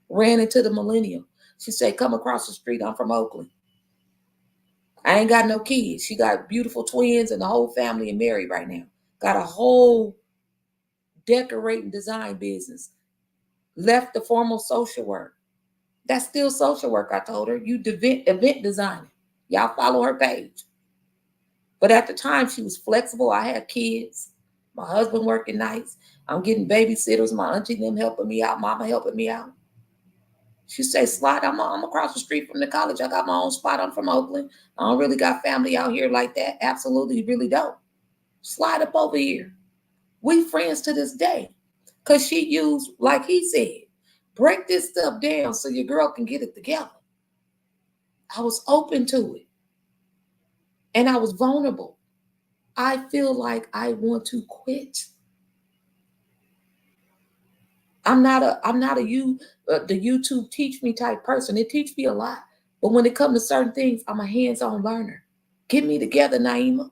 Ran into the millennial. She said, come across the street. I'm from Oakland. I ain't got no kids. She got beautiful twins and the whole family and married right now. Got a whole decorating design business. Left the formal social work. That's still social work, I told her. You event designing. Y'all follow her page. But at the time, she was flexible. I had kids. My husband working nights. I'm getting babysitters. My auntie them helping me out. Mama helping me out. She said, Slide, I'm across the street from the college. I got my own spot. I'm from Oakland. I don't really got family out here like that. Absolutely, really don't. Slide up over here. We friends to this day. Because she used, like he said, break this stuff down so your girl can get it together. I was open to it. And I was vulnerable. I feel like I want to quit. I'm not the YouTube teach me type person. It teach me a lot. But when it comes to certain things, I'm a hands-on learner. Get me together, Naima.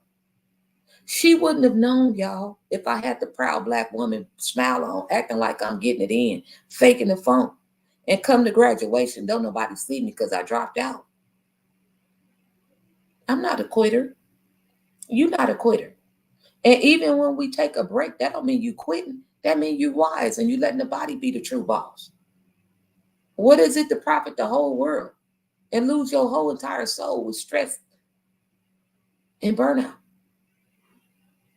She wouldn't have known, y'all, if I had the proud Black woman smile on, acting like I'm getting it in, faking the phone. And come to graduation, don't nobody see me because I dropped out. I'm not a quitter. You're not a quitter. And even when we take a break, that don't mean you quitting. That means you wise and you letting the body be the true boss. What is it to profit the whole world and lose your whole entire soul with stress and burnout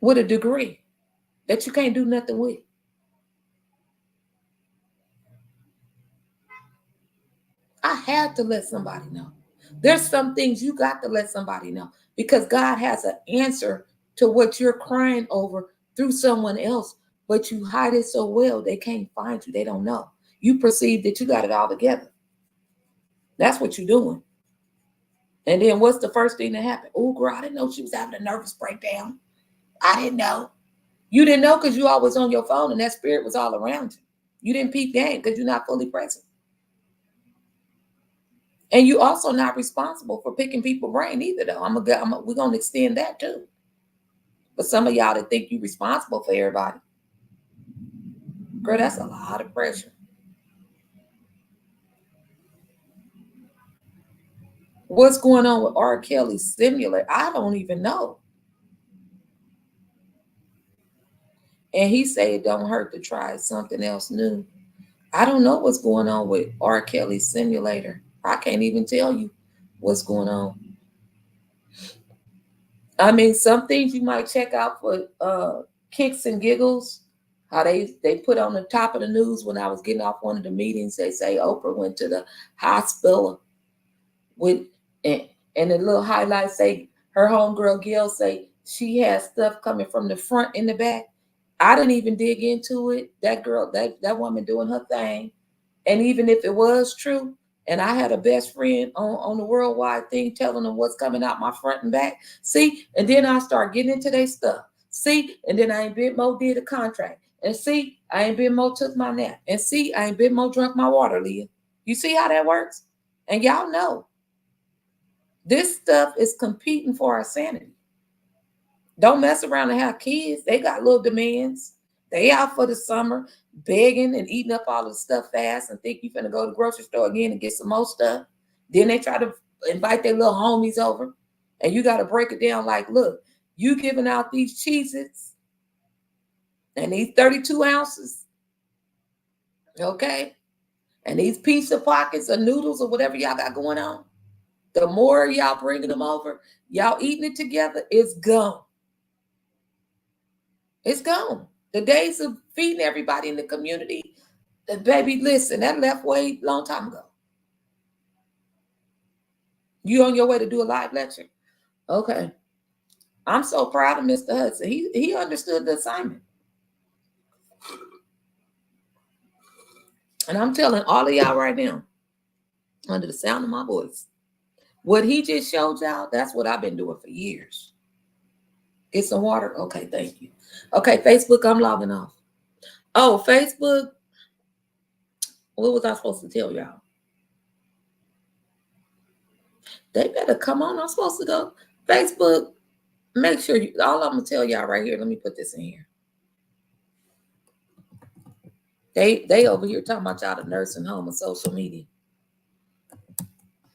with a degree that you can't do nothing with? I had to let somebody know. There's some things you got to let somebody know, because God has an answer to what you're crying over through someone else, but you hide it so well they can't find you. They don't know. you perceive that you got it all together. That's what you're doing. And then what's the first thing that happened? Oh, girl, I didn't know she was having a nervous breakdown. I didn't know. You didn't know because you always on your phone and that spirit was all around you. You didn't peep game because you're not fully present. And you also not responsible for picking people's brain either, though. We're going to extend that too. But some of y'all that think you're responsible for everybody, girl, that's a lot of pressure. What's going on with R. Kelly's simulator? I don't even know. And he said it don't hurt to try something else new. I don't know what's going on with R. Kelly's simulator. I can't even tell you what's going on. I mean, some things you might check out for kicks and giggles. How they put on the top of the news when I was getting off one of the meetings, they say Oprah went to the hospital with, and the little highlights say her homegirl Gail say she has stuff coming from the front and the back. I didn't even dig into it. That girl, that woman doing her thing. And even if it was true, and I had a best friend on the worldwide thing telling them what's coming out my front and back. See, and then I start getting into their stuff. See, and then I ain't been more did a contract. And see, I ain't been more took my nap. And see, I ain't been more drunk my water, Leah. You see how that works? And y'all know this stuff is competing for our sanity. Don't mess around and have kids. They got little demands. They out for the summer, begging and eating up all the stuff fast and think you finna go to the grocery store again and get some more stuff. Then they try to invite their little homies over. And you got to break it down like, look, you giving out these Cheez-Its and these 32 ounces, okay? And these pizza pockets or noodles or whatever y'all got going on. The more y'all bringing them over, y'all eating it together, it's gone. It's gone. The days of feeding everybody in the community, baby, listen, that left way long time ago. You on your way to do a live lecture? Okay. I'm so proud of Mr. Hudson. He understood the assignment. And I'm telling all of y'all right now, under the sound of my voice, what he just showed y'all, that's what I've been doing for years. Get some water? Okay, thank you. Okay, Facebook, I'm logging off. Oh, Facebook, what was I supposed to tell y'all? They better come on. I'm supposed to go. Facebook, make sure you, all I'm going to tell y'all right here, let me put this in here. They over here talking about y'all the nursing home and social media.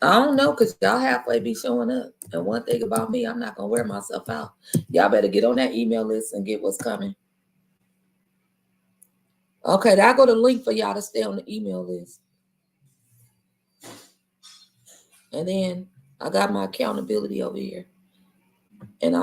I don't know, because y'all halfway be showing up. And one thing about me, I'm not going to wear myself out. Y'all better get on that email list and get what's coming. Okay, I got a link for y'all to stay on the email list. And then I got my accountability over here. And I'm